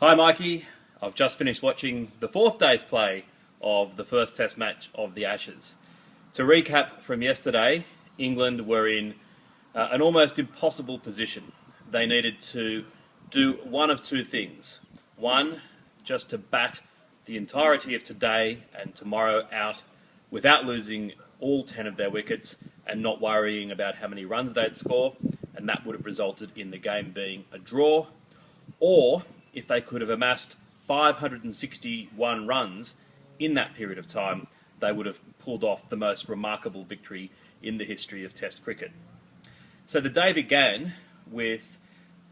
Hi Mikey, I've just finished watching the fourth day's play of the first test match of the Ashes. To recap from yesterday, England were in an almost impossible position. They needed to do one of two things. One, just to bat the entirety of today and tomorrow out without losing all 10 of their wickets and not worrying about how many runs they'd score, and that would have resulted in the game being a draw. Or, if they could have amassed 561 runs in that period of time, they would have pulled off the most remarkable victory in the history of Test cricket. So the day began with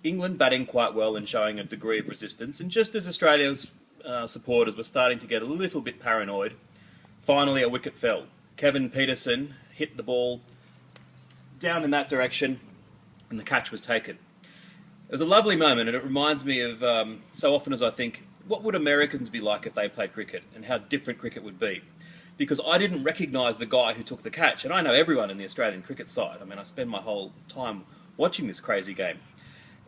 England batting quite well and showing a degree of resistance, and just as Australia's supporters were starting to get a little bit paranoid, finally a wicket fell. Kevin Pietersen hit the ball down in that direction and the catch was taken. It was a lovely moment, and it reminds me of, so often as I think, what would Americans be like if they played cricket, and how different cricket would be? Because I didn't recognise the guy who took the catch, and I know everyone in the Australian cricket side. I mean, I spend my whole time watching this crazy game.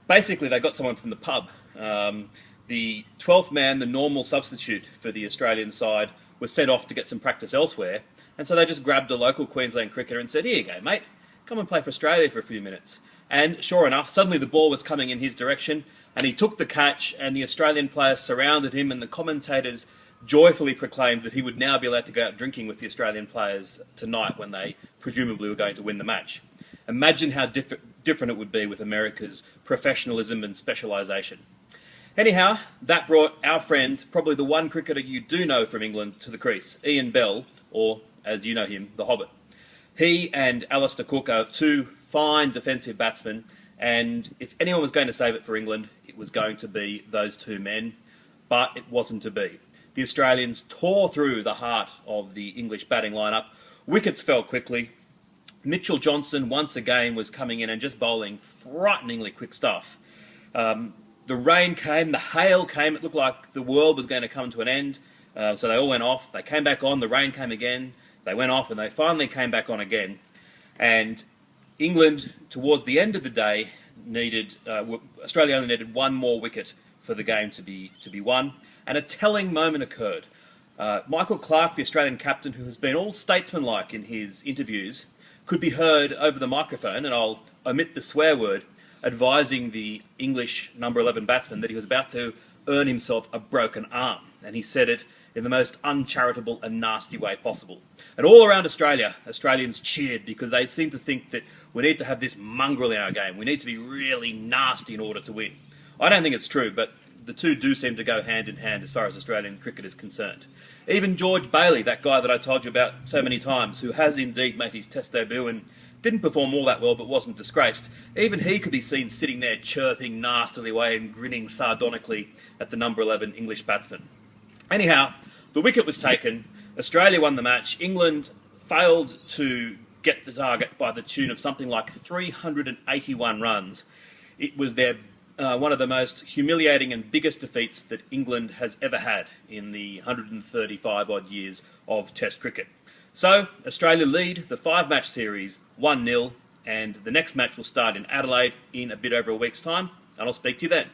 Basically, they got someone from the pub. The 12th man, the normal substitute for the Australian side, was sent off to get some practice elsewhere, and so they just grabbed a local Queensland cricketer and said, "Here you go, mate, come and play for Australia for a few minutes." And sure enough, suddenly the ball was coming in his direction, and he took the catch, and the Australian players surrounded him, and the commentators joyfully proclaimed that he would now be allowed to go out drinking with the Australian players tonight when they presumably were going to win the match. Imagine how different it would be with America's professionalism and specialisation. Anyhow, that brought our friend, probably the one cricketer you do know from England, to the crease, Ian Bell, or as you know him, the Hobbit. He and Alistair Cook are two fine defensive batsmen, and if anyone was going to save it for England, it was going to be those two men, but it wasn't to be. The Australians tore through the heart of the English batting lineup. Wickets fell quickly. Mitchell Johnson once again was coming in and just bowling frighteningly quick stuff. The rain came, the hail came, it looked like the world was going to come to an end, so they all went off. They came back on, the rain came again, they went off, and they finally came back on again. And England, towards the end of the day, Australia only needed one more wicket for the game to be won, and a telling moment occurred. Michael Clarke, the Australian captain, who has been all statesmanlike in his interviews, could be heard over the microphone, and I'll omit the swear word, advising the English number 11 batsman that he was about to earn himself a broken arm, and he said it in the most uncharitable and nasty way possible. And all around Australia, Australians cheered because they seemed to think that we need to have this mongrel in our game. We need to be really nasty in order to win. I don't think it's true, but the two do seem to go hand in hand as far as Australian cricket is concerned. Even George Bailey, that guy that I told you about so many times, who has indeed made his test debut and didn't perform all that well but wasn't disgraced, even he could be seen sitting there chirping nastily away and grinning sardonically at the number 11 English batsman. Anyhow, the wicket was taken, Australia won the match, England failed to get the target by the tune of something like 381 runs. It was their one of the most humiliating and biggest defeats that England has ever had in the 135-odd years of Test cricket. So, Australia lead the 5-match series 1-0, and the next match will start in Adelaide in a bit over a week's time, and I'll speak to you then.